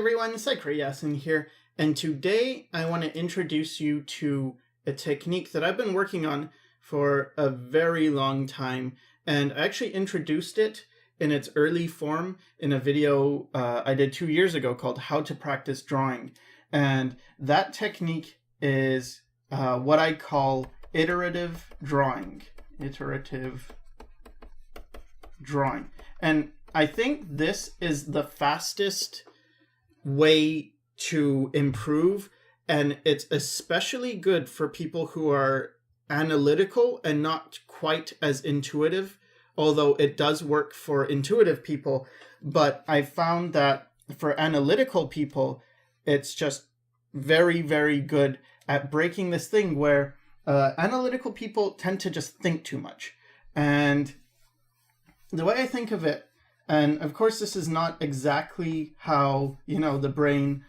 everyone, Sycra Yasin here, and today I want to introduce you to a technique that I've been working on for a very long time, and I actually introduced it in its early form in a video I did 2 years ago called How to Practice Drawing, and that technique is what I call iterative drawing. Iterative drawing. And I think this is the fastest way to improve, and it's especially good for people who are analytical and not quite as intuitive, although it does work for intuitive people. But I found that for analytical people, it's just very, very good at breaking this thing where analytical people tend to just think too much. And the way I think of it, and of course this is not exactly how, the brain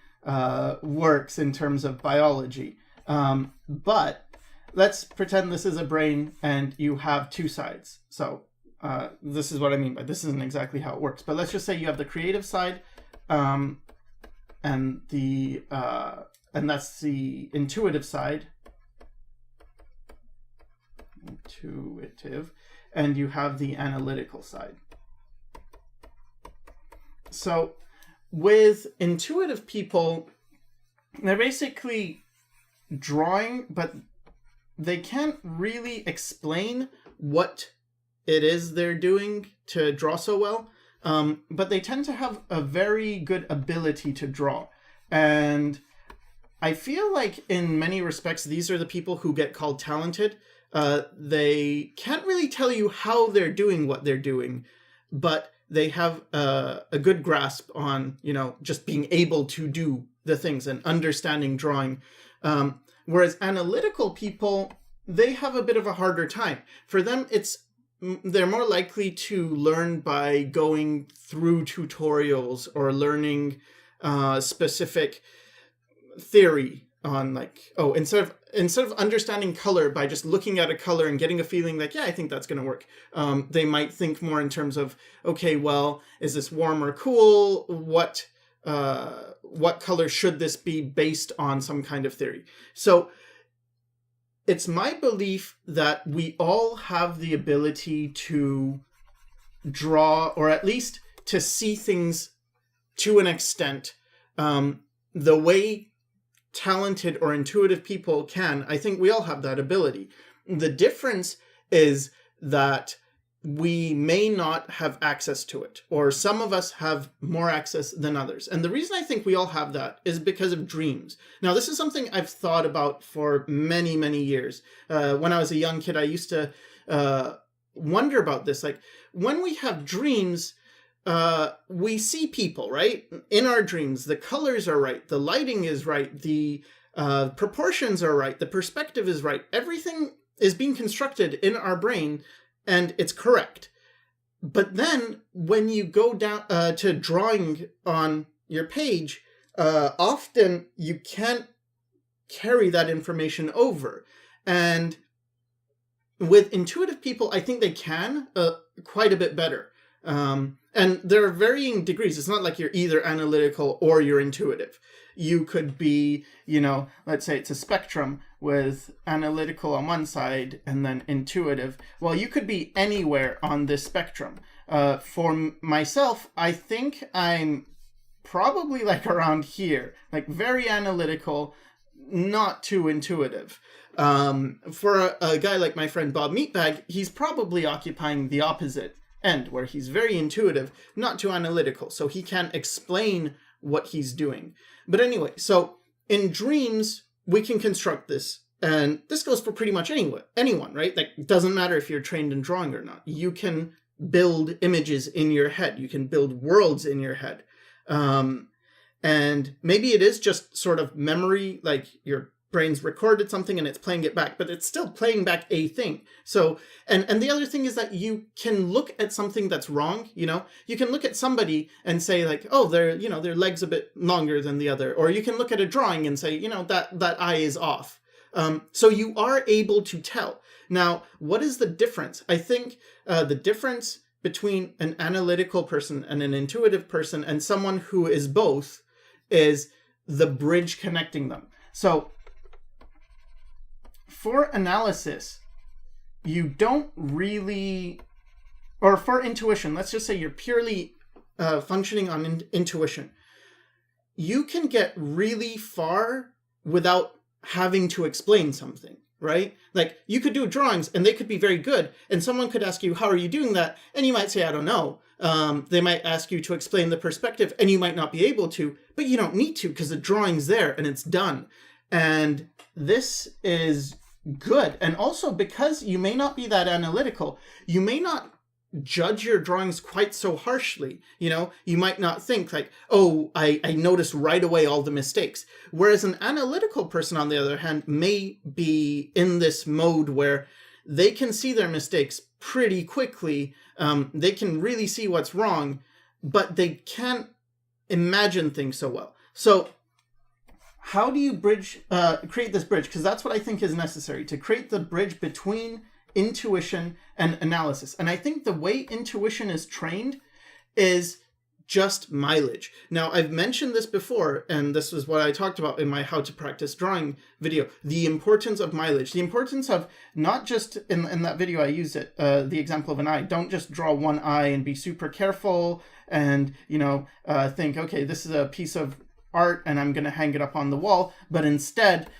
works in terms of biology, but let's pretend this is a brain and you have two sides. So this is what I mean by this isn't exactly how it works, but let's just say you have the creative side and that's the intuitive side. Intuitive. And you have the analytical side. So with intuitive people, they're basically drawing, but they can't really explain what it is they're doing to draw so well. But they tend to have a very good ability to draw. And I feel like in many respects, these are the people who get called talented. They can't really tell you how they're doing what they're doing, but they have a good grasp on, just being able to do the things and understanding drawing. Whereas analytical people, they have a bit of a harder time. For them, they're more likely to learn by going through tutorials or learning specific theory on instead of understanding color by just looking at a color and getting a feeling like, yeah, I think that's going to work. They might think more in terms of, okay, well, is this warm or cool? What color should this be based on some kind of theory? So it's my belief that we all have the ability to draw, or at least to see things to an extent, the way talented or intuitive people can. I think we all have that ability. The difference is that we may not have access to it, or some of us have more access than others. And the reason I think we all have that is because of dreams. Now, this is something I've thought about for many, many years. When I was a young kid, I used to wonder about this. Like, when we have dreams, we see people, right? In our dreams, the colors are right, the lighting is right, the proportions are right, the perspective is right. Everything is being constructed in our brain, and it's correct. But then when you go down to drawing on your page, often you can't carry that information over. And with intuitive people, I think they can quite a bit better. And there are varying degrees. It's not like you're either analytical or you're intuitive. You could be, let's say it's a spectrum with analytical on one side and then intuitive. Well, you could be anywhere on this spectrum. For myself, I think I'm probably like around here, like very analytical, not too intuitive. For a guy like my friend Bob Meatbag, he's probably occupying the opposite end, where he's very intuitive, not too analytical, so he can't explain what he's doing. But anyway, so in dreams, we can construct this, and this goes for pretty much anyone, right? Like, it doesn't matter if you're trained in drawing or not. You can build images in your head. You can build worlds in your head. And maybe it is just sort of memory, like your brain's recorded something and it's playing it back, but it's still playing back a thing. So, and the other thing is that you can look at something that's wrong, you can look at somebody and say like, oh, their leg's a bit longer than the other. Or you can look at a drawing and say, that eye is off. So you are able to tell. Now, what is the difference? I think the difference between an analytical person and an intuitive person and someone who is both is the bridge connecting them. So for analysis, you don't really, or for intuition, let's just say you're purely functioning on intuition. You can get really far without having to explain something, right? Like you could do drawings and they could be very good, and someone could ask you, how are you doing that? And you might say, I don't know. They might ask you to explain the perspective, and you might not be able to, but you don't need to because the drawing's there and it's done. And this is good. And also because you may not be that analytical, you may not judge your drawings quite so harshly. You know, you might not think like, oh, I noticed right away all the mistakes. Whereas an analytical person, on the other hand, may be in this mode where they can see their mistakes pretty quickly. They can really see what's wrong, but they can't imagine things so well. So how do you create this bridge? Because that's what I think is necessary, to create the bridge between intuition and analysis. And I think the way intuition is trained is just mileage. Now, I've mentioned this before, and this is what I talked about in my How to Practice Drawing video, the importance of mileage, the importance of not just, in that video I used it, the example of an eye. Don't just draw one eye and be super careful and, think, okay, this is a piece of art and I'm going to hang it up on the wall. But instead,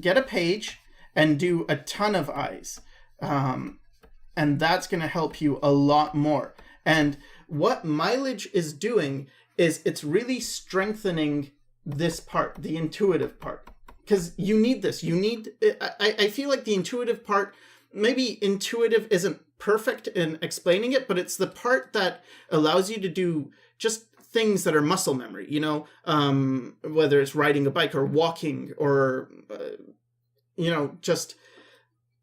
get a page and do a ton of eyes. And that's going to help you a lot more. And what mileage is doing is it's really strengthening this part, the intuitive part, because you need this. I feel like the intuitive part, maybe intuitive isn't perfect in explaining it, but it's the part that allows you to do just things that are muscle memory, whether it's riding a bike or walking or, just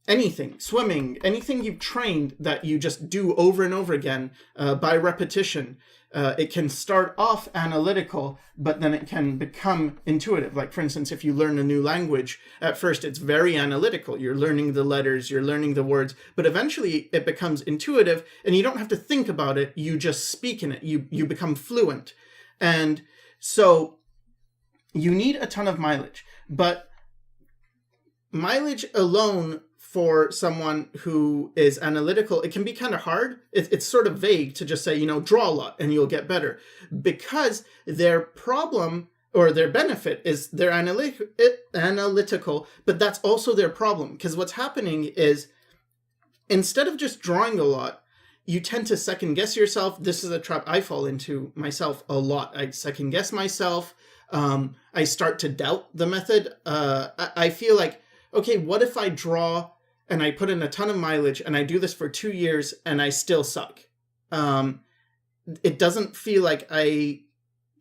anything, swimming, anything you've trained that you just do over and over again by repetition. It can start off analytical, but then it can become intuitive. Like, for instance, if you learn a new language, at first it's very analytical. You're learning the letters, you're learning the words, but eventually it becomes intuitive and you don't have to think about it. You just speak in it. You become fluent. And so you need a ton of mileage, but mileage alone for someone who is analytical, it can be kind of hard. It's sort of vague to just say, draw a lot and you'll get better, because their problem or their benefit is they're analytical, but that's also their problem. Because what's happening is, instead of just drawing a lot, you tend to second guess yourself. This is a trap I fall into myself a lot. I second guess myself. I start to doubt the method. I feel like, okay, what if I draw and I put in a ton of mileage and I do this for 2 years and I still suck? It doesn't feel like I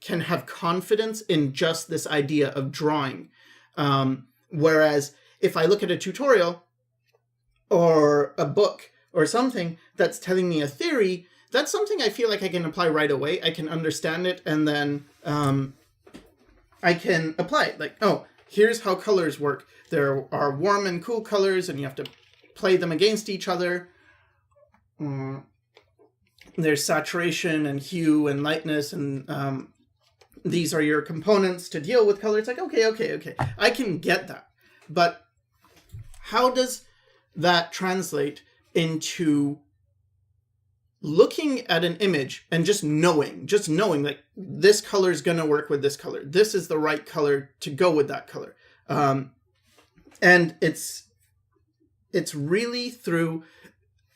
can have confidence in just this idea of drawing. Whereas if I look at a tutorial or a book or something that's telling me a theory, that's something I feel like I can apply right away. I can understand it, and then I can apply it. Like, oh, here's how colors work. There are warm and cool colors, and you have to play them against each other. There's saturation and hue and lightness, and these are your components to deal with color. It's like, okay. I can get that. But how does that translate into looking at an image and just knowing like, this color is going to work with this color. This is the right color to go with that color. And it's really through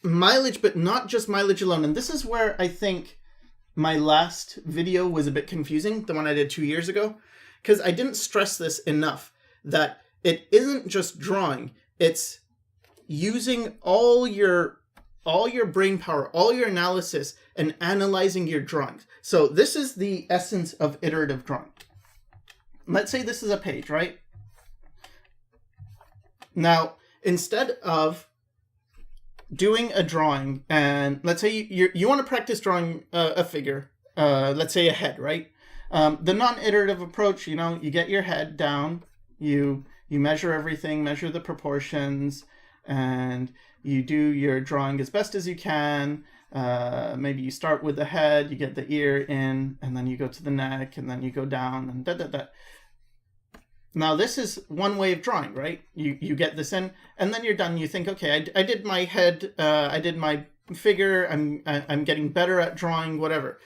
mileage, but not just mileage alone. And this is where I think my last video was a bit confusing, the one I did 2 years ago, because I didn't stress this enough, that it isn't just drawing. It's using all your brain power, all your analysis, and analyzing your drawings. So this is the essence of iterative drawing. Let's say this is a page, right? Now, instead of doing a drawing, and let's say you want to practice drawing a figure, let's say a head, right? The non-iterative approach, you get your head down, you measure everything, measure the proportions, and you do your drawing as best as you can. maybe you start with the head, you get the ear in, and then you go to the neck, and then you go down, and da-da-da. Now, this is one way of drawing, right? You get this in, and then you're done. You think, okay, I did my head, I did my figure, I'm getting better at drawing, whatever.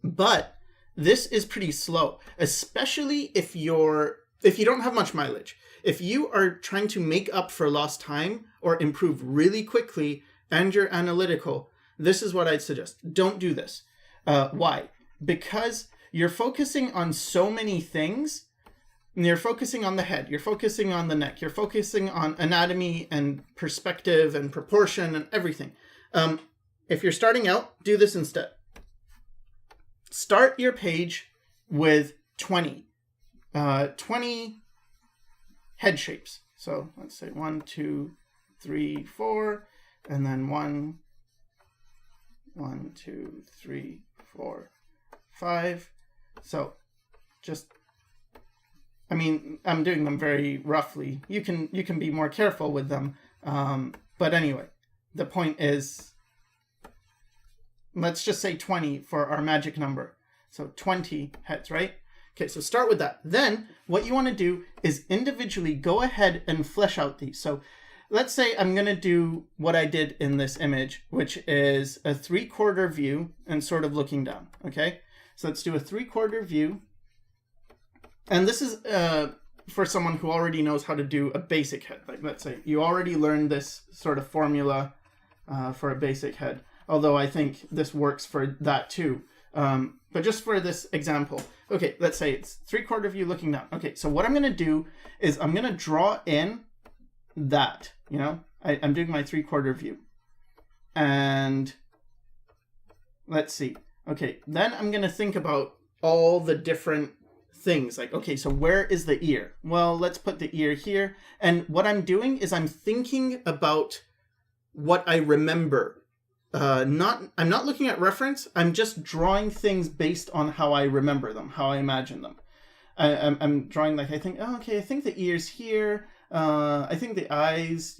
But this is pretty slow, especially if you don't have much mileage. If you are trying to make up for lost time or improve really quickly and you're analytical, this is what I'd suggest. Don't do this. Why? Because you're focusing on so many things. You're focusing on the head, you're focusing on the neck, you're focusing on anatomy and perspective and proportion and everything. If you're starting out, do this instead. Start your page with 20 head shapes. So let's say 1, 2, 3, 4, and then 1, 2, 3, 4, 5. So just, I mean, I'm doing them very roughly. You can be more careful with them. But anyway, the point is, let's just say 20 for our magic number. So 20 heads, right? Okay, so start with that. Then what you want to do is individually go ahead and flesh out these. So let's say I'm going to do what I did in this image, which is a 3/4 view and sort of looking down. Okay, so let's do a 3/4 view. And this is for someone who already knows how to do a basic head. Like, let's say you already learned this sort of formula for a basic head, although I think this works for that too. But just for this example, okay, let's say it's 3/4 view looking down. Okay, so what I'm going to do is I'm going to draw in that, I'm doing my 3/4 view. And let's see. Okay, then I'm going to think about all the different things, like, okay, so where is the ear? Well, let's put the ear here. And what I'm doing is I'm thinking about what I remember. I'm not looking at reference. I'm just drawing things based on how I remember them, how I imagine them. I'm drawing, like, I think, oh, okay, I think the ear's here. I think the eyes,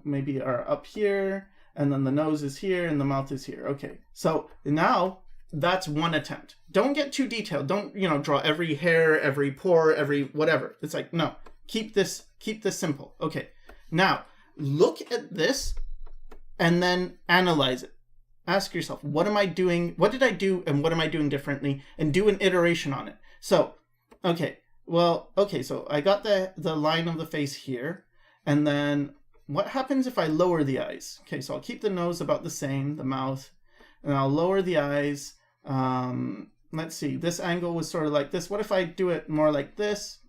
maybe are up here, and then the nose is here, and the mouth is here. Okay, so now that's one attempt. Don't get too detailed. Don't, draw every hair, every pore, every whatever. It's like, no, keep this simple. Okay. Now, look at this and then analyze it. Ask yourself, what am I doing? What did I do and what am I doing differently? And do an iteration on it. So, so I got the line of the face here. And then what happens if I lower the eyes? Okay, so I'll keep the nose about the same, the mouth, and I'll lower the eyes. Let's see, this angle was sort of like this. What if I do it more like this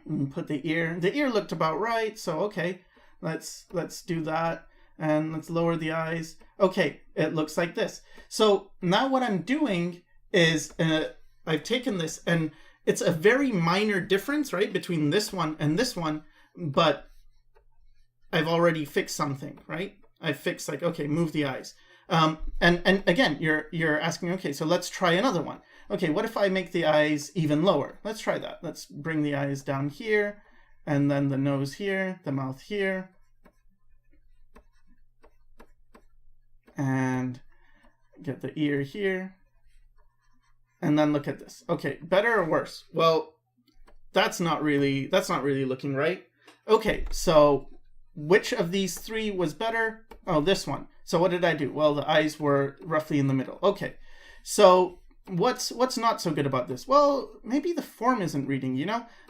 and put the ear? The ear looked about right, so okay, let's do that, and let's lower the eyes. Okay, it looks like this. So now what I'm doing is I've taken this, and it's a very minor difference, right, between this one and this one, but I've already fixed something, right? I fixed, like, okay, move the eyes. And again, you're asking, okay, so let's try another one. Okay, what if I make the eyes even lower? Let's try that. Let's bring the eyes down here, and then the nose here, the mouth here, and get the ear here, and then look at this. Okay, better or worse? Well, that's not really looking right. Okay, so which of these three was better? Oh, this one. So what did I do? Well, the eyes were roughly in the middle. Okay, so what's not so good about this? Well, maybe the form isn't reading,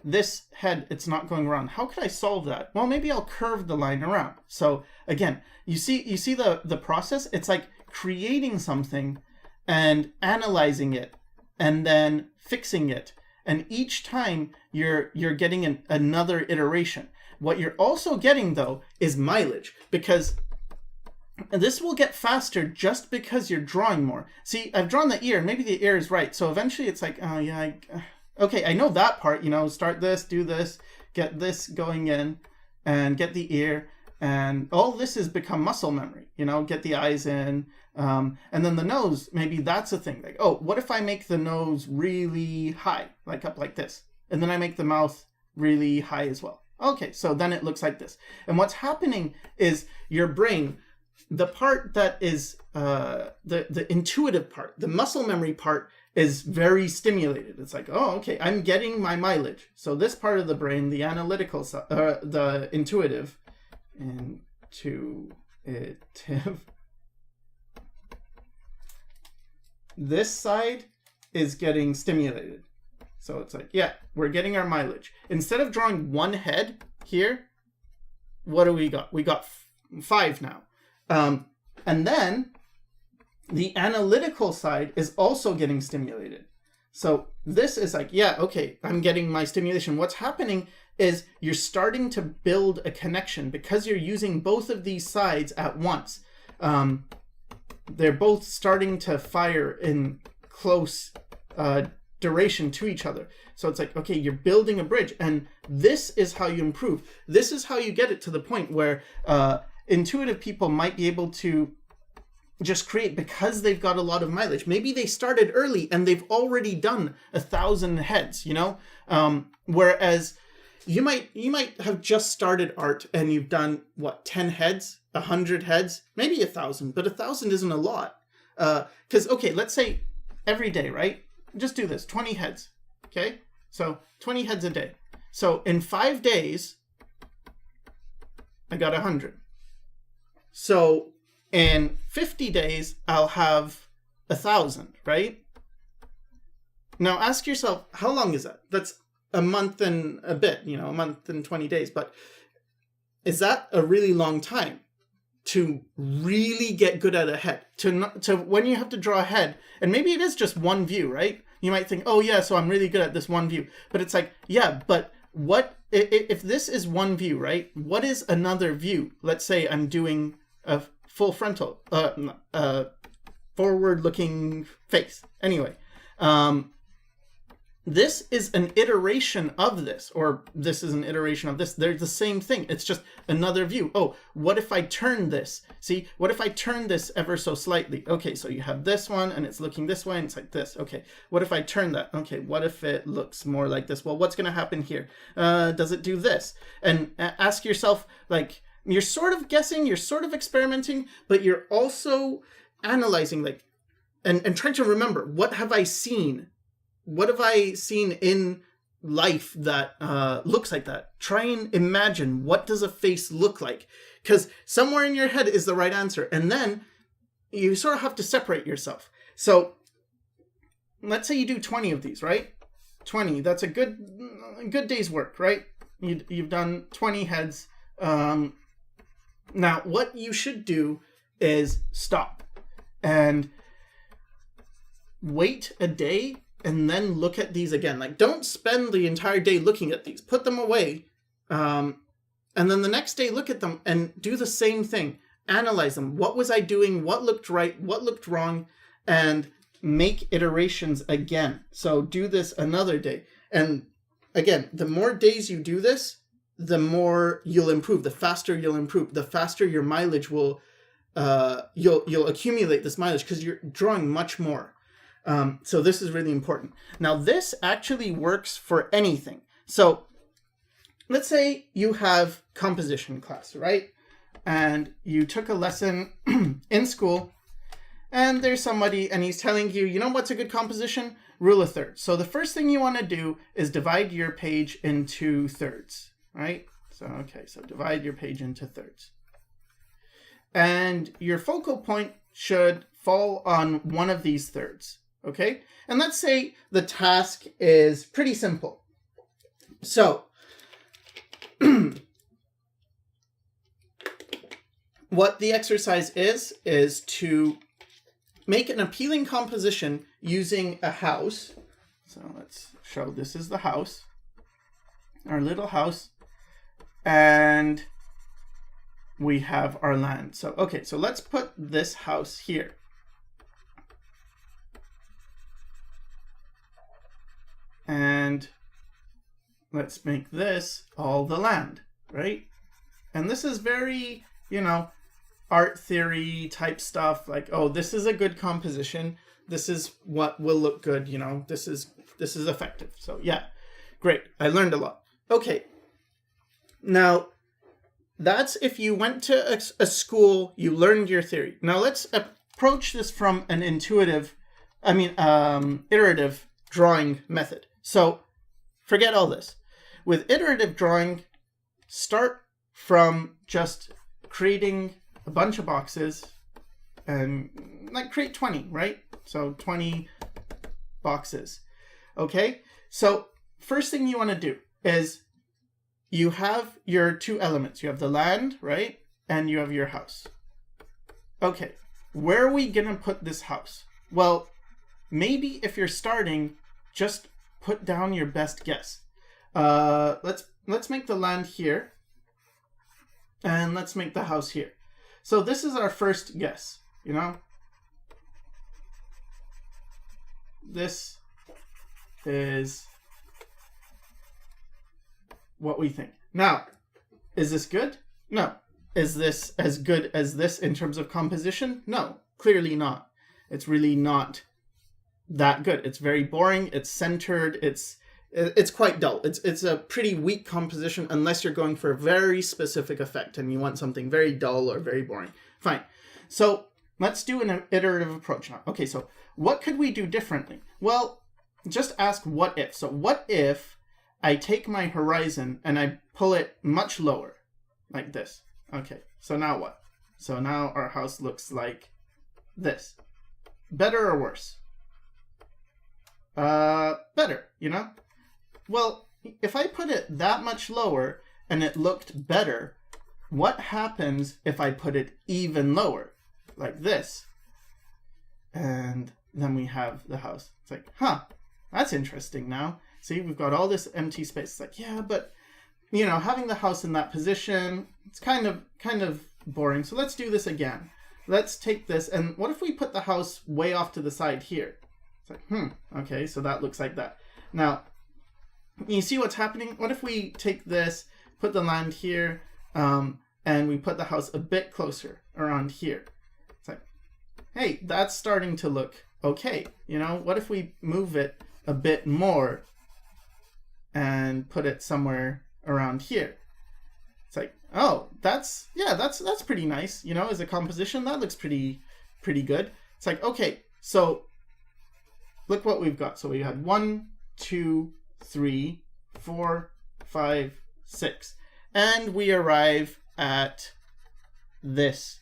This head, it's not going around. How could I solve that? Well, maybe I'll curve the line around. So again, you see the process? It's like creating something and analyzing it and then fixing it. And each time you're getting another iteration. What you're also getting, though, is mileage, because this will get faster just because you're drawing more. See, I've drawn the ear. Maybe the ear is right. So eventually it's like, oh, yeah, okay, I know that part. Start this, do this, get this going in, and get the ear. And all this has become muscle memory, get the eyes in. And then the nose, maybe that's a thing. Like, oh, what if I make the nose really high, like up like this? And then I make the mouth really high as well. Okay, so then it looks like this. And what's happening is your brain the part that is the intuitive part, the muscle memory part, is very stimulated. It's like, oh, okay, I'm getting my mileage. So this part of the brain, the analytical, the intuitive, this side is getting stimulated. So it's like, yeah, we're getting our mileage. Instead of drawing one head here, what do we got? We got 5 now. And then the analytical side is also getting stimulated. So this is like, yeah, okay, I'm getting my stimulation. What's happening is you're starting to build a connection because you're using both of these sides at once. They're both starting to fire in close duration to each other. So it's like, okay, you're building a bridge, and this is how you improve. This is how you get it to the point where intuitive people might be able to just create because they've got a lot of mileage. Maybe they started early and they've already done 1,000 heads, you know? Whereas you might have just started art and you've done, what, 10 heads, 100 heads, maybe 1,000, but 1,000 isn't a lot. Because, okay, let's say every day, right? Just do this, 20 heads, okay? So 20 heads a day. So in 5 days, I got 100. So in 50 days, I'll have 1,000, right? Now ask yourself, how long is that? That's a month and a bit, you know, a month and 20 days. But is that a really long time to really get good at a head? To when you have to draw a head, and maybe it is just one view, right? You might think, oh yeah, so I'm really good at this one view. But it's like, yeah, but what if this is one view, right? What is another view? Let's say I'm doing a full frontal, forward-looking face. Anyway, this is an iteration of this, or this is an iteration of this. They're the same thing. It's just another view. Oh, what if I turn this? See, what if I turn this ever so slightly? Okay, so you have this one, and it's looking this way, and it's like this. Okay, what if I turn that? Okay, what if it looks more like this? Well, what's going to happen here? Does it do this? And ask yourself, like, you're sort of guessing, you're sort of experimenting, but you're also analyzing, like, and trying to remember, what have I seen? What have I seen in life that looks like that? Try and imagine, what does a face look like? Because somewhere in your head is the right answer. And then you sort of have to separate yourself. So let's say you do 20 of these, right? 20, that's a good day's work, right? You've done 20 heads. Now, what you should do is stop and wait a day and then look at these again. Like, don't spend the entire day looking at these. Put them away. And then the next day, look at them and do the same thing. Analyze them. What was I doing? What looked right? What looked wrong? And make iterations again. So do this another day. And again, the more days you do this, the more you'll improve, the faster you'll improve, the faster your mileage will, you'll accumulate this mileage because you're drawing much more. So this is really important. Now this actually works for anything. So let's say you have composition class, right? And you took a lesson in school and there's somebody and he's telling you, you know what's a good composition? Rule of thirds. So the first thing you want to do is divide your page into thirds. Right? So, okay, so divide your page into thirds. And your focal point should fall on one of these thirds, okay? And let's say the task is pretty simple. So, what the exercise is to make an appealing composition using a house. So let's show this is the house, our little house. And we have our land. So, okay, so let's put this house here. And let's make this all the land, right? And this is very, you know, art theory type stuff. Like, oh, this is a good composition. This is what will look good, you know, this is effective. So yeah, great. I learned a lot. Okay. Now, that's if you went to a school, you learned your theory. Now let's approach this from an iterative drawing method. So forget all this. With iterative drawing, start from just creating a bunch of boxes and like create 20, right? So 20 boxes. Okay, so first thing you want to do is you have your two elements. You have the land, right? And you have your house. Okay, where are we going to put this house? Well, maybe if you're starting, just put down your best guess. Let's make the land here. And let's make the house here. So this is our first guess, you know? This is what we think. Now, is this good? No. Is this as good as this in terms of composition? No, clearly not. It's really not that good. It's very boring. It's centered. It's quite dull. It's a pretty weak composition unless you're going for a very specific effect and you want something very dull or very boring. Fine. So let's do an iterative approach now. Okay, so what could we do differently? Well, just ask what if. So what if I take my horizon and I pull it much lower, like this? Okay, so now what? So now our house looks like this. Better or worse? Better, you know? Well, if I put it that much lower and it looked better, what happens if I put it even lower, like this? And then we have the house. It's like, huh, that's interesting now. See, we've got all this empty space. It's like, yeah, but, you know, having the house in that position, it's kind of boring. So let's do this again. Let's take this, and what if we put the house way off to the side here? It's like, okay, so that looks like that. Now, you see what's happening? What if we take this, put the land here, and we put the house a bit closer around here? It's like, hey, that's starting to look okay. You know, what if we move it a bit more and put it somewhere around here? It's like, oh, that's pretty nice. You know, as a composition, that looks pretty good. It's like, okay, so look what we've got. So we had 1, 2, 3, 4, 5, 6. And we arrive at this.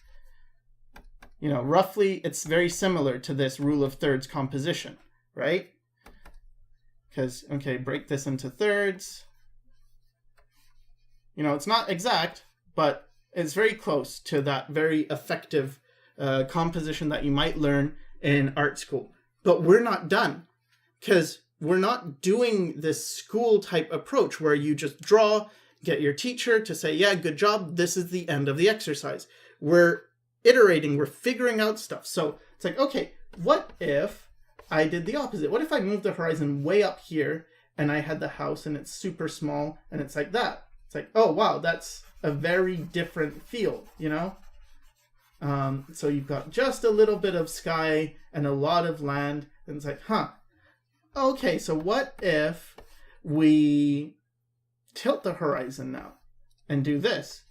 You know, roughly, it's very similar to this rule of thirds composition, right? Because, okay, break this into thirds. You know, it's not exact, but it's very close to that very effective composition that you might learn in art school. But we're not done, because we're not doing this school type approach where you just draw, get your teacher to say, yeah, good job, this is the end of the exercise. We're iterating, we're figuring out stuff. So it's like, okay, what if I did the opposite? What if I moved the horizon way up here and I had the house and it's super small and it's like that? It's like, oh, wow, that's a very different feel, you know? So you've got just a little bit of sky and a lot of land, and it's like, huh, okay, so what if we tilt the horizon now and do this?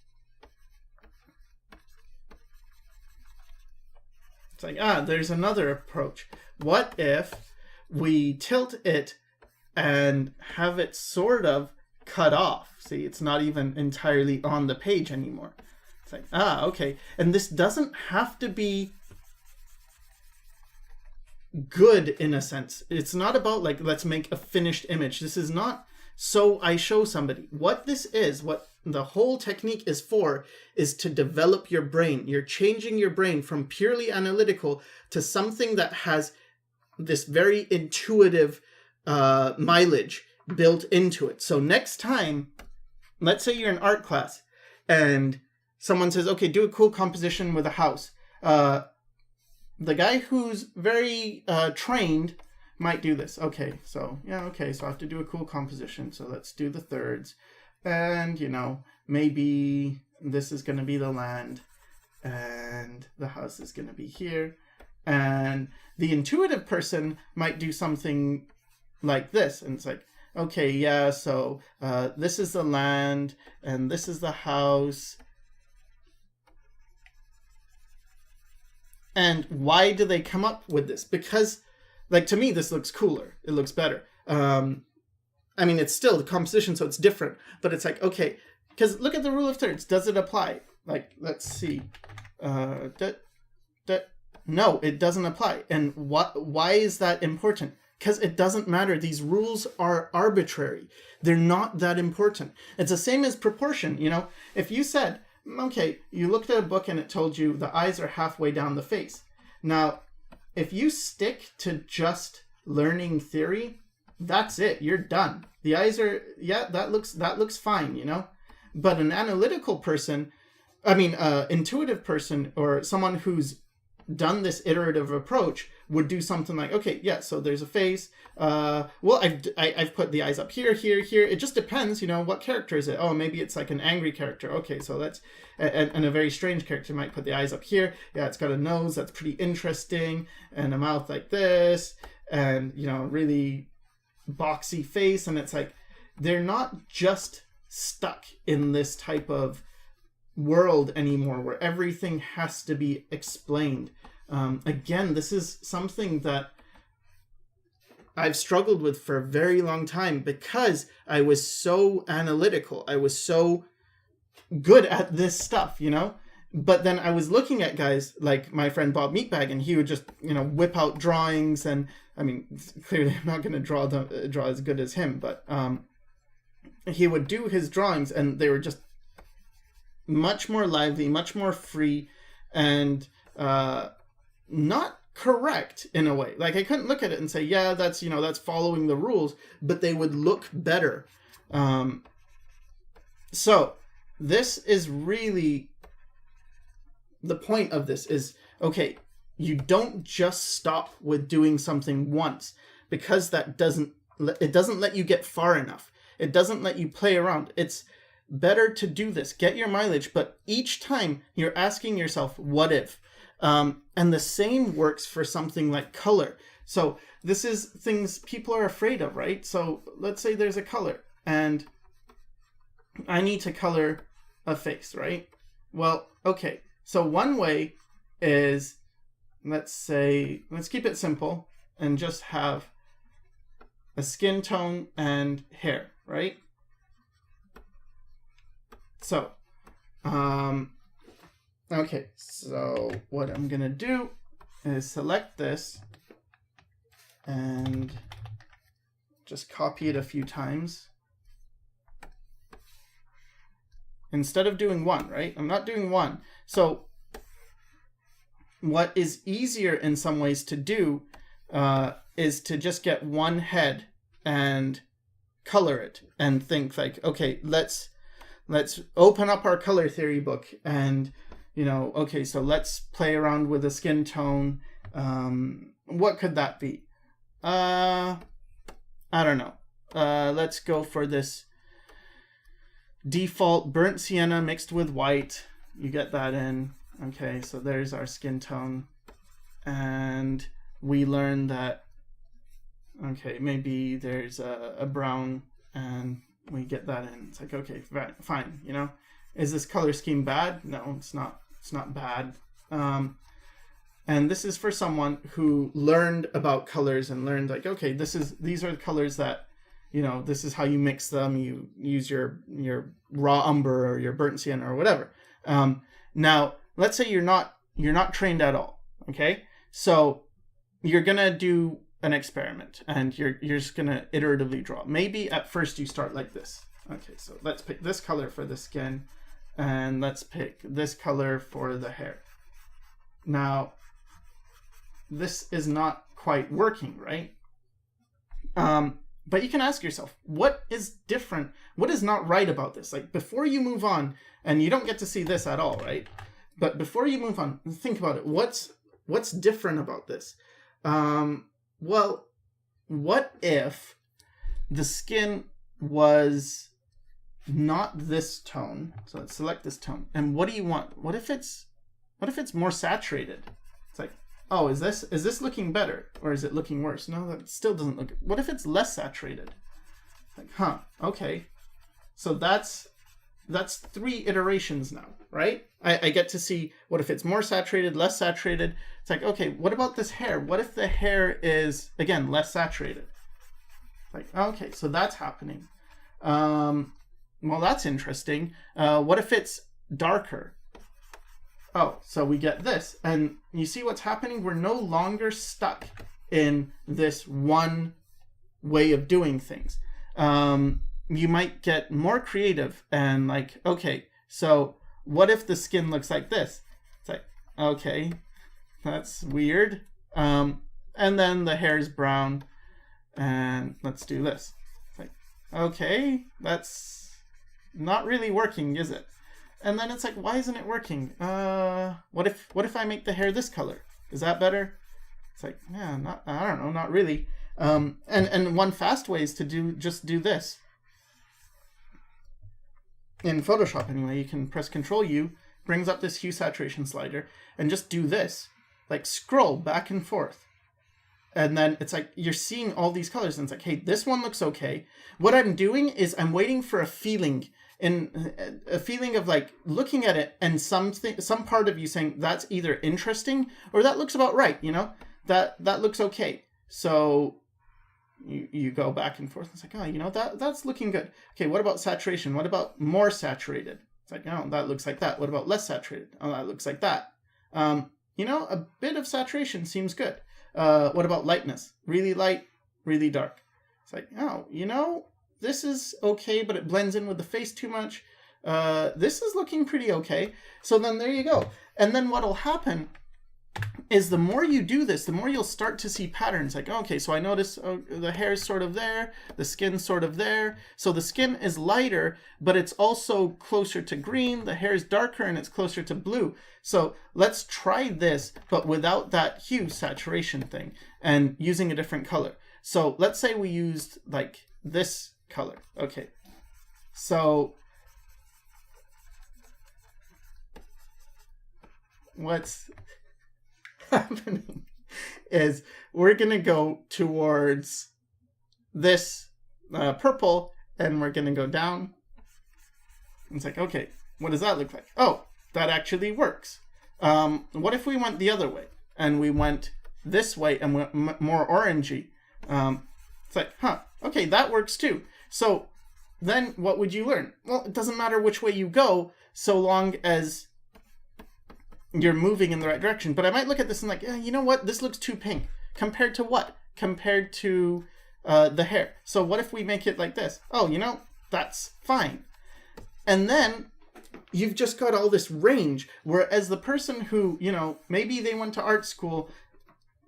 It's like, there's another approach. What if we tilt it and have it sort of cut off? See, it's not even entirely on the page anymore. It's like, okay. And this doesn't have to be good in a sense. It's not about like, let's make a finished image. This is not so I show somebody. What this is, what the whole technique is for, is to develop your brain. You're changing your brain from purely analytical to something that has this very intuitive mileage built into it. So next time, let's say you're in art class and someone says, okay, do a cool composition with a house. The guy who's very trained might do this. Okay, so I have to do a cool composition. So let's do the thirds. And, you know, maybe this is going to be the land and the house is going to be here. And the intuitive person might do something like this. And it's like, okay, yeah, so this is the land and this is the house. And why do they come up with this? Because, like, to me, this looks cooler. It looks better. I mean, it's still the composition, so it's different. But it's like, okay, because look at the rule of thirds. Does it apply? Like, let's see. No, it doesn't apply. And why is that important? Because it doesn't matter. These rules are arbitrary. They're not that important. It's the same as proportion. You know, if you said, okay, you looked at a book and it told you the eyes are halfway down the face. Now, if you stick to just learning theory, that's it. You're done. The eyes are, yeah, that looks fine, you know. But an analytical person, intuitive person, or someone who's done this iterative approach would do something like, okay, yeah, so there's a face. Well, I've put the eyes up here, here, here. It just depends, you know, what character is it? Oh, maybe it's like an angry character. Okay, so that's, and a very strange character might put the eyes up here. Yeah, it's got a nose that's pretty interesting, and a mouth like this, and, you know, really boxy face. And it's like, they're not just stuck in this type of world anymore where everything has to be explained. Again, this is something that I've struggled with for a very long time because I was so analytical. I was so good at this stuff, you know? But then I was looking at guys like my friend Bob Meatbag, and he would just, you know, whip out drawings. And I mean, clearly I'm not going to draw as good as him, but he would do his drawings and they were just much more lively, much more free, and not correct in a way. Like, I couldn't look at it and say, yeah, that's, you know, that's following the rules, but they would look better. So this is really the point of this is, okay, you don't just stop with doing something once, because it doesn't let you get far enough. It doesn't let you play around. It's better to do this, get your mileage, but each time you're asking yourself, what if? And the same works for something like color. So this is things people are afraid of, right? So let's say there's a color and I need to color a face, right? Well, okay. So one way is, let's keep it simple and just have a skin tone and hair, right? So, okay, so what I'm going to do is select this and just copy it a few times. Instead of doing one, right? I'm not doing one. So what is easier in some ways to do is to just get one head and color it and think like, okay, let's open up our color theory book and, you know, okay, so let's play around with a skin tone. What could that be? I don't know. Let's go for this default burnt sienna mixed with white. You get that in. Okay, so there's our skin tone. And we learn that, okay, maybe there's a brown, and we get that in. It's like, okay, fine, you know. Is this color scheme bad? No, it's not. It's not bad. And this is for someone who learned about colors and learned like, okay, these are the colors that, you know, this is how you mix them. You use your raw umber or your burnt sienna or whatever. Now, let's say you're not trained at all. Okay, so you're gonna do an experiment and you're just gonna iteratively draw. Maybe at first you start like this. Okay, so let's pick this color for the skin, and let's pick this color for the hair. Now, this is not quite working, right? But you can ask yourself, what is different? What is not right about this? Like, before you move on, and you don't get to see this at all, right? But before you move on, think about it. What's different about this? Well, what if the skin was not this tone? So let's select this tone. And what do you want? What if it's more saturated? It's like, oh, is this looking better or is it looking worse? No, that still doesn't look. What if it's less saturated? Like, okay. So that's that's 3 iterations now, right? I get to see what if it's more saturated, less saturated. It's like, okay, what about this hair? What if the hair is, again, less saturated? Like, okay, so that's happening. Well, that's interesting. What if it's darker? Oh, so we get this. And you see what's happening? We're no longer stuck in this one way of doing things. You might get more creative and like, okay, so what if the skin looks like this? It's like, okay, that's weird. And then the hair is brown, and let's do this. It's like, okay, that's not really working, is it? And then it's like, why isn't it working? What if I make the hair this color? Is that better? It's like, yeah, I don't know, not really. And one fast way is to just do this. In Photoshop anyway, you can press Control U, brings up this hue saturation slider, and just do this. Like scroll back and forth. And then it's like you're seeing all these colors, and it's like, hey, this one looks okay. What I'm doing is I'm waiting for a feeling of like looking at it and some part of you saying that's either interesting or that looks about right, you know? That looks okay. So you go back and forth. It's like, oh, you know, that's looking good. Okay, what about saturation? What about more saturated? It's like, oh, that looks like that. What about less saturated? Oh, that looks like that. You know, a bit of saturation seems good. What about lightness? Really light, really dark. It's like, oh, you know, this is okay, but it blends in with the face too much. This is looking pretty okay. So then there you go. And then what'll happen is the more you do this, the more you'll start to see patterns. Like, okay, so I notice the hair's sort of there, the skin's sort of there. So the skin is lighter, but it's also closer to green. The hair is darker and it's closer to blue. So let's try this, but without that hue saturation thing and using a different color. So let's say we used like this color. Okay, so what's happening is we're going to go towards this purple, and we're going to go down. It's like, okay, what does that look like? Oh, that actually works. What if we went the other way and we went this way and went more orangey? It's like, huh, okay, that works too. So then what would you learn? Well, it doesn't matter which way you go so long as you're moving in the right direction. But I might look at this and like, yeah, you know what? This looks too pink. Compared to what? Compared to the hair. So what if we make it like this? Oh, you know, that's fine. And then you've just got all this range. Whereas the person who, you know, maybe they went to art school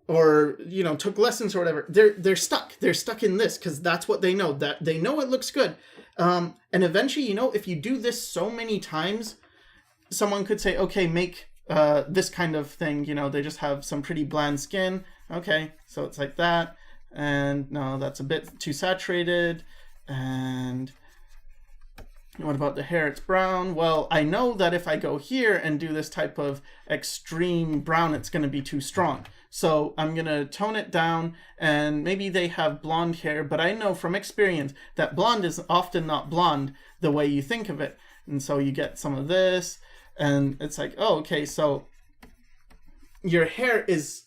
or, you know, took lessons or whatever, they're stuck. They're stuck in this because that's what they know. That they know it looks good. And eventually, you know, if you do this so many times, someone could say, okay, make this kind of thing, you know, they just have some pretty bland skin. Okay, so it's like that. And no, that's a bit too saturated. And what about the hair? It's brown. Well, I know that if I go here and do this type of extreme brown, it's going to be too strong. So I'm going to tone it down, and maybe they have blonde hair, but I know from experience that blonde is often not blonde the way you think of it. And so you get some of this. And it's like, oh, okay, so your hair is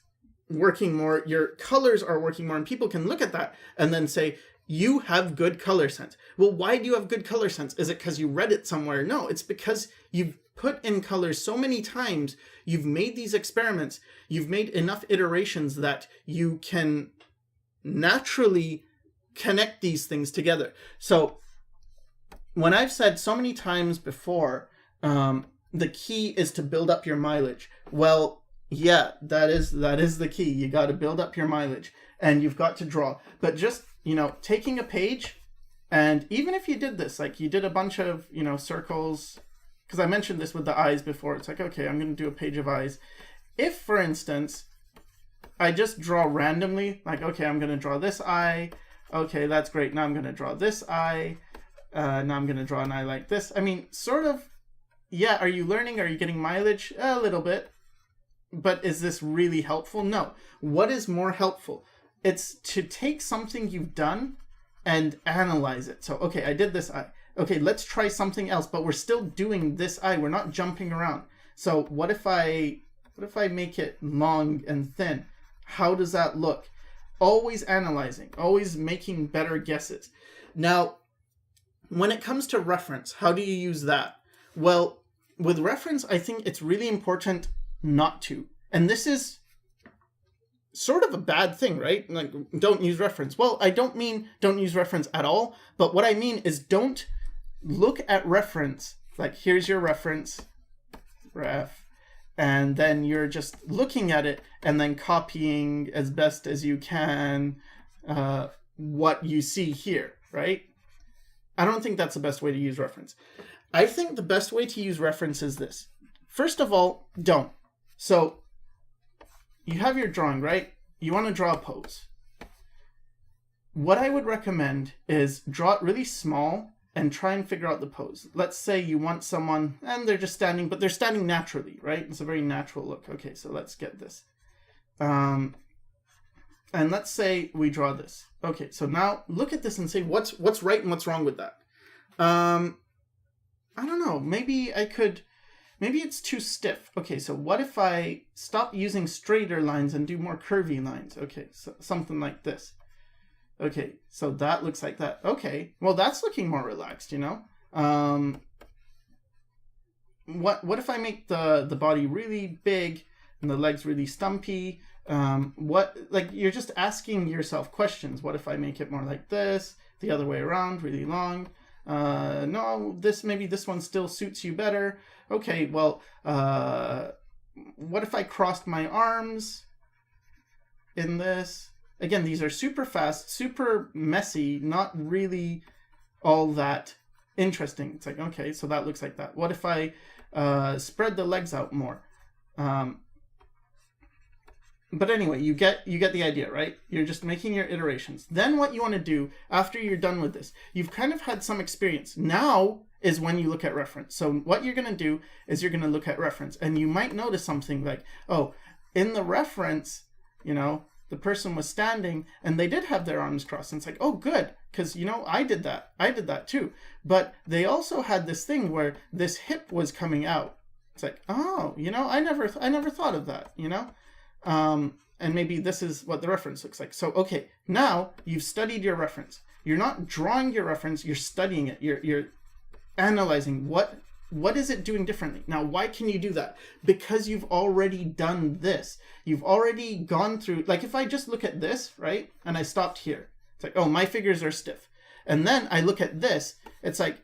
working more, your colors are working more, and people can look at that and then say, you have good color sense. Well, why do you have good color sense? Is it because you read it somewhere? No, it's because you've put in colors so many times, you've made these experiments, you've made enough iterations that you can naturally connect these things together. So when I've said so many times before, the key is to build up your mileage. Well, yeah, that is the key. You got to build up your mileage, and you've got to draw. But just, you know, taking a page, and even if you did this, like you did a bunch of, you know, circles, because I mentioned this with the eyes before. It's like, okay, I'm going to do a page of eyes. If, for instance, I just draw randomly, like, okay, I'm going to draw this eye. Okay, that's great. Now I'm going to draw this eye. Now I'm going to draw an eye like this. I mean, sort of. Yeah, are you learning? Are you getting mileage? A little bit. But is this really helpful? No. What is more helpful? It's to take something you've done and analyze it. So, okay, I did this eye. okay, let's try something else, but we're still doing this eye. We're not jumping around. So what if I make it long and thin? How does that look? Always analyzing, always making better guesses. Now, when it comes to reference, how do you use that? Well, with reference, I think it's really important not to. And this is sort of a bad thing, right? Like, don't use reference. Well, I don't mean don't use reference at all, but what I mean is don't look at reference, like here's your reference, ref, and then you're just looking at it and then copying as best as you can what you see here, right? I don't think that's the best way to use reference. I think the best way to use reference is this. First of all, don't. So you have your drawing, right? You want to draw a pose. What I would recommend is draw it really small and try and figure out the pose. Let's say you want someone, and they're just standing, but they're standing naturally, right? It's a very natural look. Okay, so let's get this. And let's say we draw this. Okay, so now look at this and say what's right and what's wrong with that. I don't know. Maybe it's too stiff. Okay, so what if I stop using straighter lines and do more curvy lines? Okay, so something like this. Okay, so that looks like that. Okay, well, that's looking more relaxed, you know? What if I make the body really big and the legs really stumpy? You're just asking yourself questions. What if I make it more like this, the other way around, really long? No, maybe this one still suits you better. Okay, well, what if I crossed my arms in this? Again, these are super fast, super messy, not really all that interesting. It's like, okay, so that looks like that. What if I spread the legs out more? But anyway, you get the idea, right? You're just making your iterations. Then what you want to do after you're done with this, you've kind of had some experience. Now is when you look at reference. So what you're going to do is you're going to look at reference, and you might notice something like, oh, in the reference, you know, the person was standing and they did have their arms crossed. And it's like, oh, good, because, you know, I did that too. But they also had this thing where this hip was coming out. It's like, oh, you know, I never thought of that, you know. And maybe this is what the reference looks like. So, okay, now you've studied your reference. You're not drawing your reference, you're studying it. You're analyzing what is it doing differently. Now, why can you do that? Because you've already done this. You've already gone through, like if I just look at this, right? And I stopped here. It's like, oh, my figures are stiff. And then I look at this, it's like,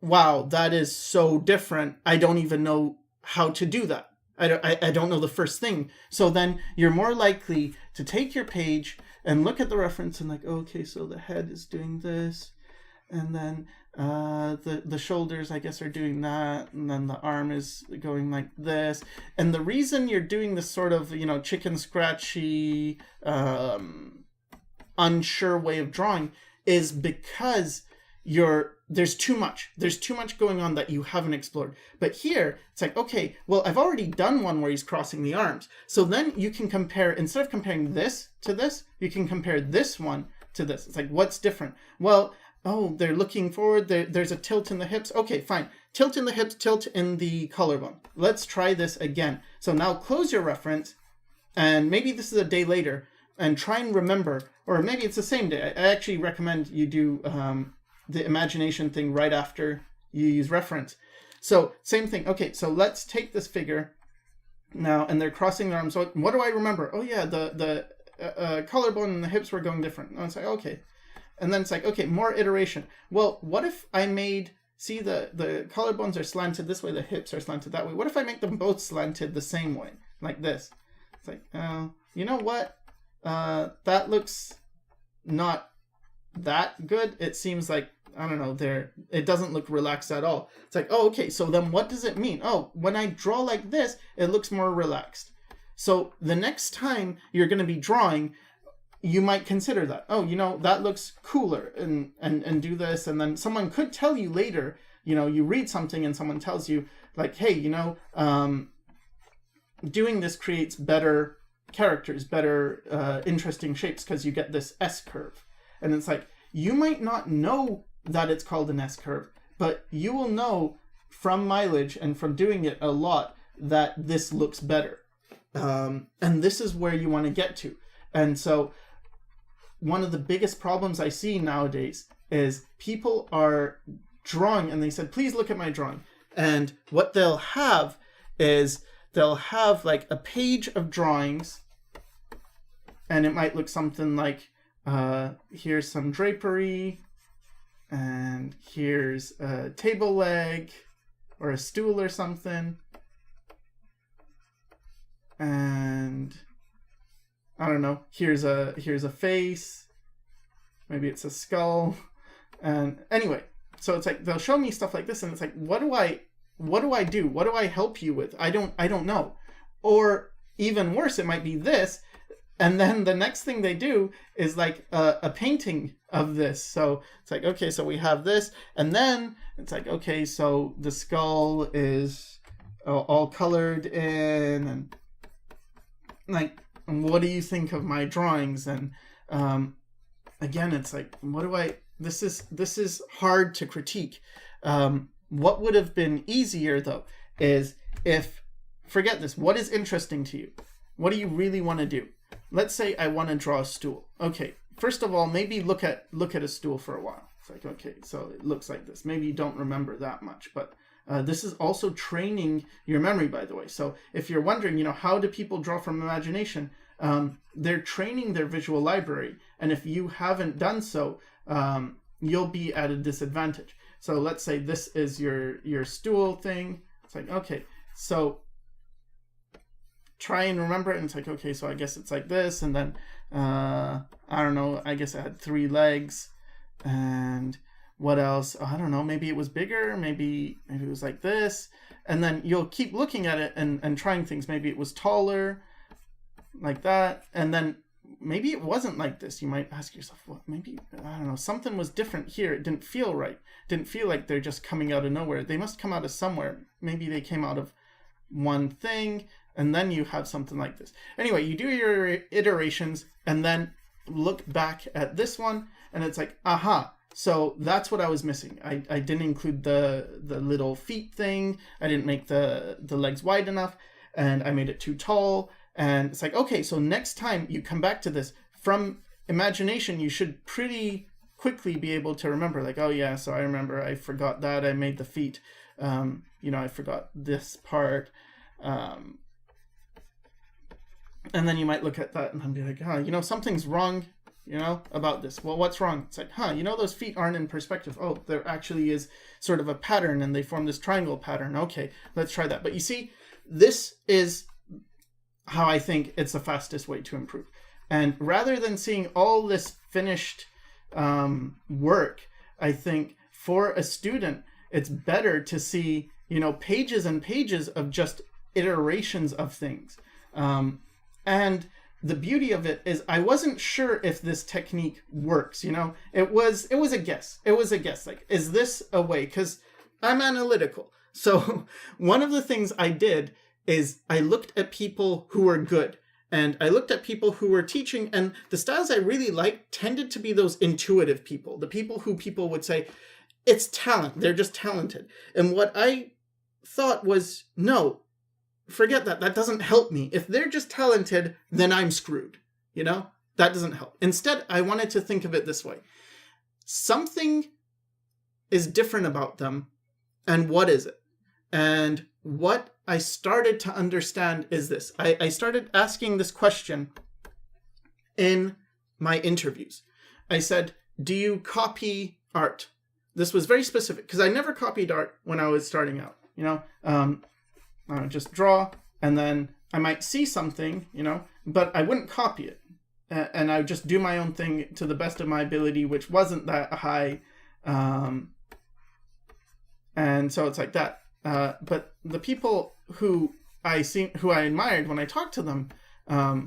wow, that is so different. I don't even know how to do that. I don't know the first thing. So then you're more likely to take your page and look at the reference and like, okay, so the head is doing this. And then the shoulders, I guess, are doing that. And then the arm is going like this. And the reason you're doing this sort of, you know, chicken scratchy, unsure way of drawing is because there's too much going on that you haven't explored. But here it's like, okay, well, I've already done one where he's crossing the arms. So then you can compare, instead of comparing this to this, you can compare this one to this. It's like, what's different? Well, oh, they're looking forward. There's a tilt in the hips. Okay, fine. Tilt in the hips, tilt in the collarbone. Let's try this again. So now close your reference, and maybe this is a day later, and try and remember, or maybe it's the same day. I actually recommend you do the imagination thing right after you use reference. So same thing. Okay, so let's take this figure now, and they're crossing their arms. So what do I remember? Oh yeah, the collarbone and the hips were going different. And it's like, okay. And then it's like, okay, more iteration. Well, what if I made, see the collarbones are slanted this way, the hips are slanted that way. What if I make them both slanted the same way, like this? It's like, you know what? That looks not that good. It seems like, I don't know, it doesn't look relaxed at all. It's like, oh, okay, so then what does it mean? Oh, when I draw like this, it looks more relaxed. So the next time you're going to be drawing, you might consider that. Oh, you know, that looks cooler, and do this. And then someone could tell you later, you know, you read something and someone tells you like, hey, you know, doing this creates better characters, better interesting shapes because you get this S curve. And it's like, you might not know that it's called an S curve, but you will know from mileage and from doing it a lot that this looks better. And this is where you want to get to. And so one of the biggest problems I see nowadays is people are drawing and they said, please look at my drawing. And what they'll have is they'll have like a page of drawings, and it might look something like, here's some drapery, and here's a table leg or a stool or something, and I don't know, here's a face, maybe it's a skull, and anyway, so it's like they'll show me stuff like this, and it's like, what do I do? What do I help you with? I don't know. Or even worse, it might be this, and then the next thing they do is like a painting of this. So it's like, okay, so we have this, and then it's like, okay, so the skull is all colored in, and like, what do you think of my drawings? And again, it's like, this is hard to critique. What would have been easier though is if, forget this, what is interesting to you? What do you really want to do? Let's say I want to draw a stool. Okay, first of all, maybe look at a stool for a while. It's like, okay, so it looks like this. Maybe you don't remember that much, but this is also training your memory, by the way. So if you're wondering, how do people draw from imagination? They're training their visual library. And if you haven't done so, you'll be at a disadvantage. So let's say this is your stool thing. It's like, okay, so try and remember it. And it's like, okay, so I guess it's like this. And then, I don't know, I guess it had 3 legs. And what else? I don't know, maybe it was bigger. Maybe it was like this. And then you'll keep looking at it and trying things. Maybe it was taller, like that. And then maybe it wasn't like this. You might ask yourself, well, maybe, I don't know, something was different here. It didn't feel right. Didn't feel like they're just coming out of nowhere. They must come out of somewhere. Maybe they came out of one thing, and then you have something like this. Anyway, you do your iterations, and then look back at this one, and it's like, aha, so that's what I was missing. I didn't include the little feet thing. I didn't make the legs wide enough, and I made it too tall. And it's like, okay, so next time you come back to this, from imagination, you should pretty quickly be able to remember, like, oh yeah, so I remember I forgot that, I made the feet, I forgot this part. And then you might look at that and be like, something's wrong, about this. Well, what's wrong? It's like, those feet aren't in perspective. Oh, there actually is sort of a pattern, and they form this triangle pattern. Okay, let's try that. But you see, this is how I think it's the fastest way to improve. And rather than seeing all this finished work, I think for a student, it's better to see, pages and pages of just iterations of things. And the beauty of it is I wasn't sure if this technique works, it was a guess. It was a guess. Like, is this a way? Because I'm analytical. So one of the things I did is I looked at people who were good, and I looked at people who were teaching, and the styles I really liked tended to be those intuitive people, the people who people would say, it's talent, they're just talented. And what I thought was, no, forget that. That doesn't help me. If they're just talented, then I'm screwed. That doesn't help. Instead, I wanted to think of it this way. Something is different about them, and what is it? And what I started to understand is this. I started asking this question in my interviews. I said, do you copy art? This was very specific, because I never copied art when I was starting out. I would just draw, and then I might see something, but I wouldn't copy it. And I would just do my own thing to the best of my ability, which wasn't that high. And so it's like that. But the people who I admired when I talked to them, I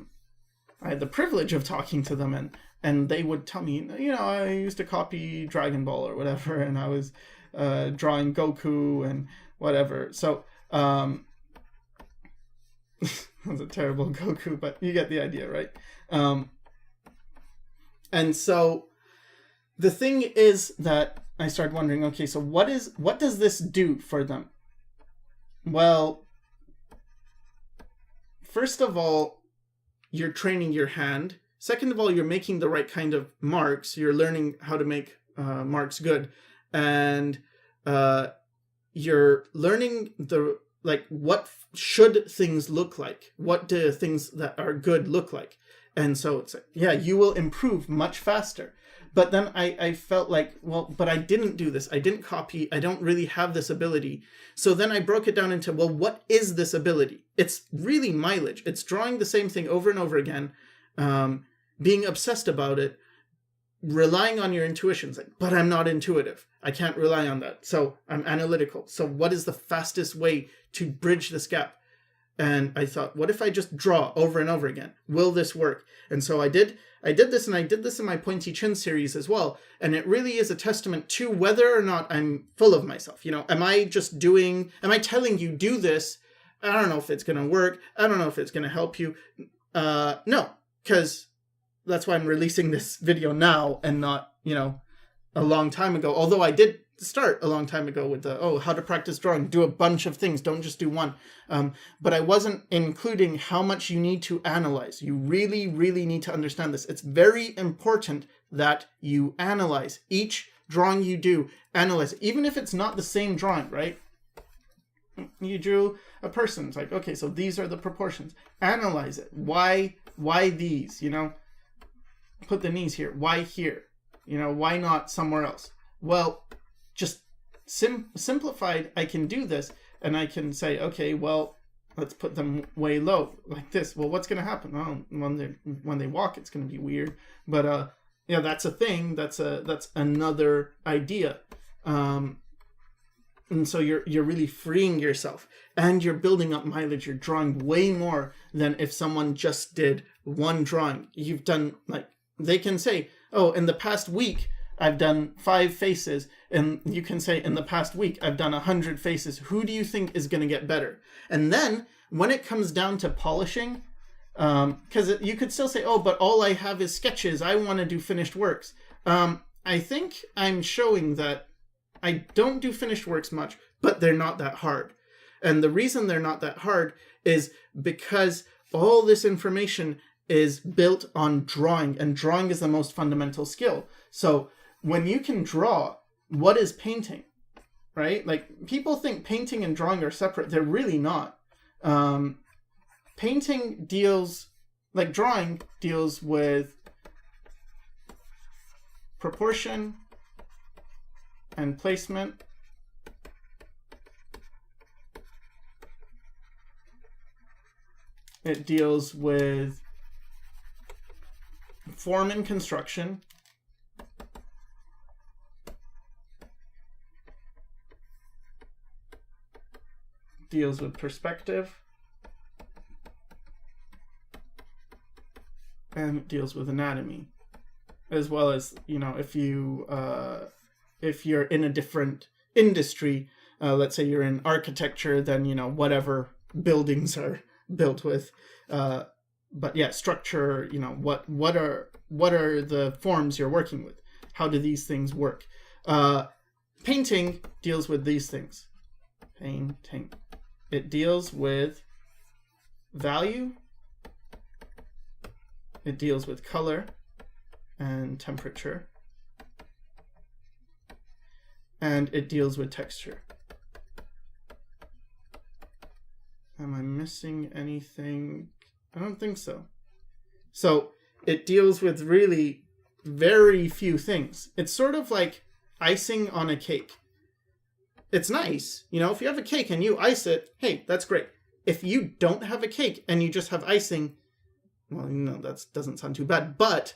had the privilege of talking to them, and they would tell me, I used to copy Dragon Ball or whatever, and I was drawing Goku and whatever. So that was a terrible Goku, but you get the idea, right? And so the thing is that I started wondering, okay, so what does this do for them? Well, first of all, you're training your hand. Second of all, you're making the right kind of marks. You're learning how to make marks good. And you're learning what should things look like? What do things that are good look like? And so it's like, yeah, you will improve much faster. But then I felt like, well, but I didn't do this. I didn't copy. I don't really have this ability. So then I broke it down into, well, what is this ability? It's really mileage. It's drawing the same thing over and over again, being obsessed about it, relying on your intuitions. Like, but I'm not intuitive. I can't rely on that. So I'm analytical. So what is the fastest way to bridge this gap? And I thought, what if I just draw over and over again? Will this work? And so I did this, and I did this in my Pointy Chin series as well. And it really is a testament to whether or not I'm full of myself. Am I telling you do this? I don't know if it's going to work. I don't know if it's going to help you. No, because that's why I'm releasing this video now and not, a long time ago. Although I did start a long time ago with how to practice drawing. Do a bunch of things. Don't just do one. But I wasn't including how much you need to analyze. You really, really need to understand this. It's very important that you analyze each drawing you do. Analyze it. Even if it's not the same drawing, right? You drew a person. It's like, okay, so these are the proportions. Analyze it. Why these? Put the knees here. Why here? Why not somewhere else? Well, just simplified, I can do this, and I can say, okay, well, let's put them way low, like this. Well, what's going to happen? Well, when they walk, it's going to be weird. But that's a thing. That's another idea. And so you're really freeing yourself, and you're building up mileage. You're drawing way more than if someone just did one drawing. You've done, they can say, oh, in the past week, I've done 5 faces, and you can say, in the past week, I've done 100 faces. Who do you think is going to get better? And then, when it comes down to polishing, because you could still say, oh, but all I have is sketches. I want to do finished works. I think I'm showing that I don't do finished works much, but they're not that hard. And the reason they're not that hard is because all this information is built on drawing, and drawing is the most fundamental skill. So when you can draw, what is painting, right? Like, people think painting and drawing are separate. They're really not. Painting drawing deals with proportion and placement. It deals with form and construction. Deals with perspective. And it deals with anatomy. As well as, if you're in a different industry, let's say you're in architecture, then, whatever buildings are built with. But yeah, structure, what are the forms you're working with? How do these things work? Painting deals with these things. Painting. It deals with value. It deals with color and temperature. And it deals with texture. Am I missing anything? I don't think so. So it deals with really very few things. It's sort of like icing on a cake. It's nice. If you have a cake and you ice it, hey, that's great. If you don't have a cake and you just have icing, well, that doesn't sound too bad. But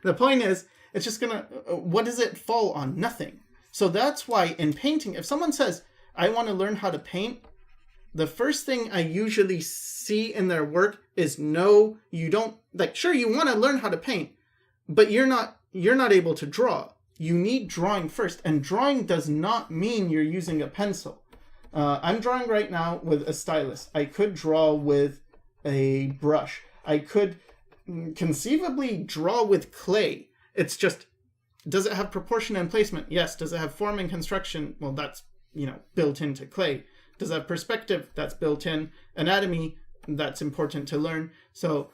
the point is, it's just what does it fall on? Nothing. So that's why in painting, if someone says, I want to learn how to paint, the first thing I usually see in their work is, no, you don't, sure, you want to learn how to paint, but you're not able to draw. You need drawing first, and drawing does not mean you're using a pencil. I'm drawing right now with a stylus. I could draw with a brush. I could conceivably draw with clay. It's just Does it have proportion and placement? Yes. Does it have form and construction? Well, that's, built into clay. Does it have perspective? That's built in. Anatomy, that's important to learn. So,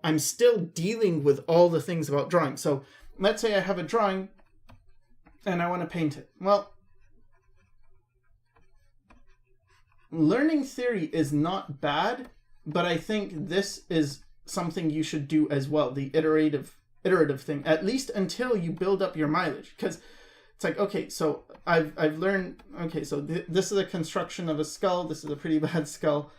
I'm still dealing with all the things about drawing. So let's say I have a drawing and I want to paint it. Well, learning theory is not bad, but I think this is something you should do as well, the iterative thing, at least until you build up your mileage. Because it's like, okay, so I've learned, okay, so this is a construction of a skull. This is a pretty bad skull.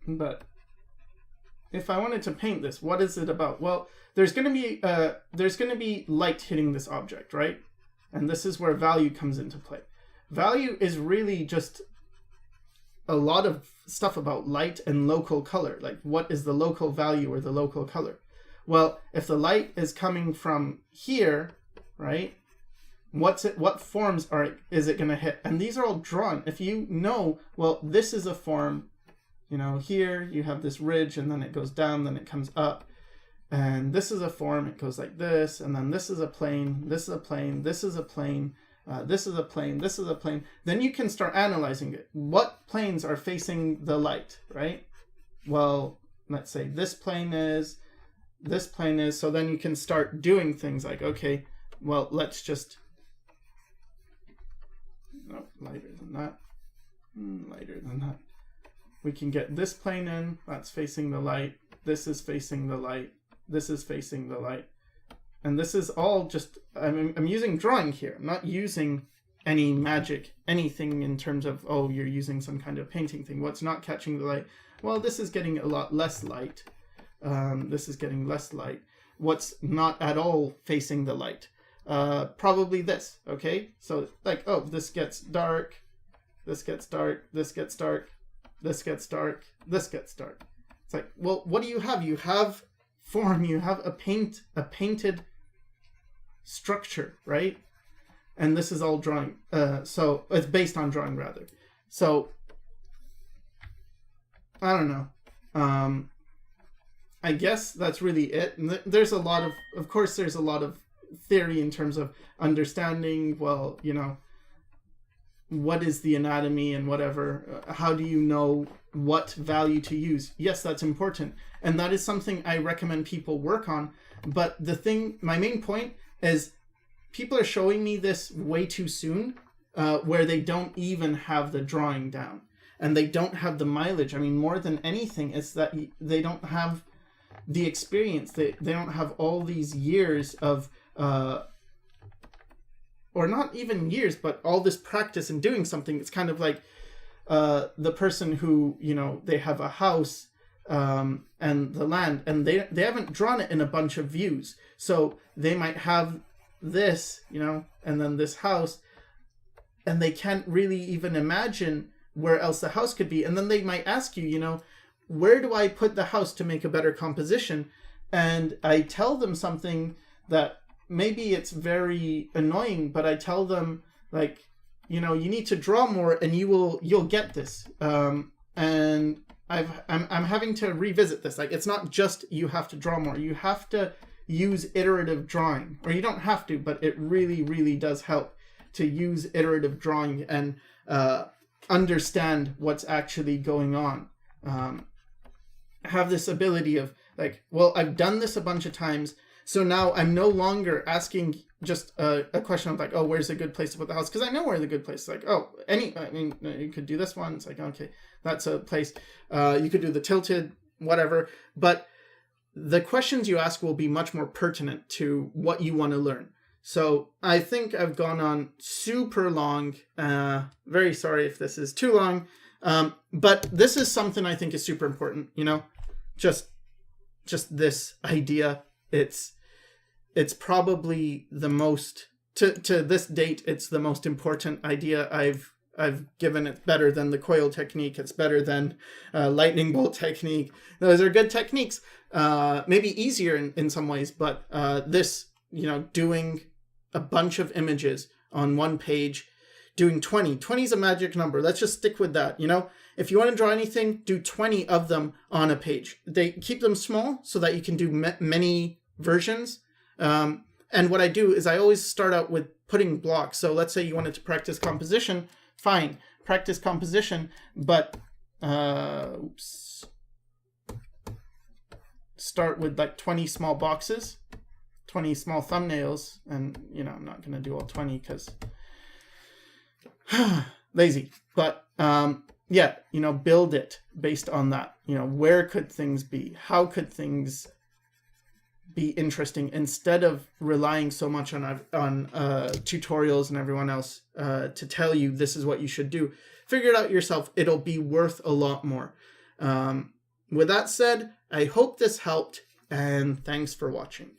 But if I wanted to paint this, what is it about? Well, there's going to be light hitting this object, right? And this is where value comes into play. Value is really just a lot of stuff about light and local color. Like, what is the local value or the local color? Well, if the light is coming from here, right? What forms is it going to hit? And these are all drawn. If you know, well, this is a form. Here you have this ridge, and then it goes down, then it comes up. And this is a form, it goes like this, and then this is a plane, this is a plane, this is a plane, this is a plane, this is a plane. Then you can start analyzing it. What planes are facing the light, right? Well, let's say this plane is, so then you can start doing things like, okay, well, let's just, no, lighter than that, lighter than that. We can get this plane in, that's facing the light, this is facing the light, this is facing the light. And this is all just, I'm using drawing here. I'm not using any magic, anything in terms of, oh, you're using some kind of painting thing. What's not catching the light? Well, this is getting a lot less light. This is getting less light. What's not at all facing the light? Probably this, okay? So like, oh, this gets dark, this gets dark, this gets dark, this gets dark, this gets dark. It's like, well, what do you have? You have form, you have a painted structure, right? And this is all drawing. So it's based on drawing, rather. So I don't know. I guess that's really it. And there's a lot of course, there's a lot of theory in terms of understanding, well, what is the anatomy and whatever. How do you know what value to use? Yes, that's important. And that is something I recommend people work on. But my main point is people are showing me this way too soon, where they don't even have the drawing down and they don't have the mileage. I mean, more than anything, it's that they don't have the experience. They don't have all these years of, or not even years, but all this practice in doing something. It's kind of like the person who, they have a house and the land, and they haven't drawn it in a bunch of views. So they might have this, and then this house, and they can't really even imagine where else the house could be. And then they might ask you, where do I put the house to make a better composition? And I tell them something that maybe it's very annoying, but I tell them, like, you need to draw more and you'll get this. And I'm having to revisit this. Like, it's not just you have to draw more. You have to use iterative drawing, or you don't have to, but it really, really does help to use iterative drawing and understand what's actually going on. Have this ability of, like, well, I've done this a bunch of times, so now I'm no longer asking just a question of, like, oh, where's a good place to put the house? Because I know where the good place is. Like, oh, you could do this one. It's like, okay, that's a place. You could do the tilted, whatever. But the questions you ask will be much more pertinent to what you want to learn. So I think I've gone on super long. Very sorry if this is too long. But this is something I think is super important, just this idea. It's probably the most, to this date, it's the most important idea I've given. It's better than the coil technique. It's better than lightning bolt technique. Those are good techniques. Maybe easier in some ways, but this doing a bunch of images on one page, doing 20. 20 is a magic number. Let's just stick with that. If you want to draw anything, do 20 of them on a page. They keep them small so that you can do many versions. And what I do is I always start out with putting blocks. So let's say you wanted to practice composition. Fine, practice composition, but start with like 20 small boxes, 20 small thumbnails, and I'm not going to do all 20 because lazy. But build it based on that. Where could things be? How could things be interesting, instead of relying so much on tutorials and everyone else to tell you this is what you should do. Figure it out yourself. It'll be worth a lot more. With that said, I hope this helped, and thanks for watching.